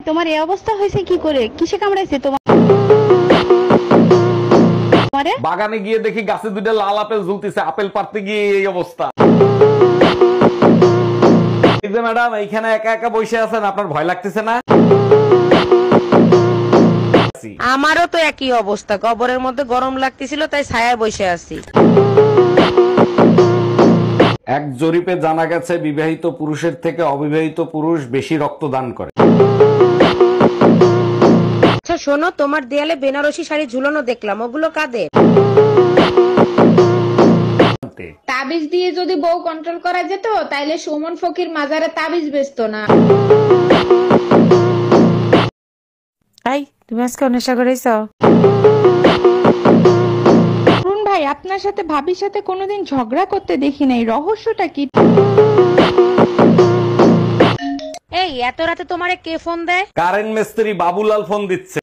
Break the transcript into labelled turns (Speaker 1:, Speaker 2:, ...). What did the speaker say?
Speaker 1: তোমার এই অবস্থা হয়েছে কি করে? কিসে কামড়াইছে তোমার?
Speaker 2: বাগানে গিয়ে দেখি গাছে দুইটা লাল আপেল ঝুলতেছে, আপেল পাড়তে গিয়ে এই অবস্থা। এই যে ম্যাডাম, এইখানে একা একা বসে আছেন, আপনার ভয় লাগতেছে না?
Speaker 3: আমারও তো একই অবস্থা, কবরের মধ্যে গরম লাগতেছিল তাই ছায়ায় বসে আছি।
Speaker 2: এক জরিপে জানা গেছে বিবাহিত পুরুষের থেকে অবিবাহিত পুরুষ বেশি রক্তদান করে।
Speaker 3: আচ্ছা শোনো, তোমার দেয়ালে বেনারসি শাড়ি ঝুলানো দেখলাম, ওগুলো কাদের?
Speaker 4: তাবিজ দিয়ে যদি বউ কন্ট্রোল করা যেত তাইলে সুমন ফকির মাজারে তাবিজ বেচতো না।
Speaker 3: এই তুমি আজকে নেশা করেছো?
Speaker 1: অরুণ ভাই, আপনার সাথে ভাবির সাথে কোনোদিন ঝগড়া করতে দেখি নাই, রহস্যটা কি?
Speaker 3: এই এত রাতে তোমারে কে ফোন দেয়?
Speaker 2: কারেন্ট মিস্ত্রি বাবুলাল ফোন দিচ্ছে।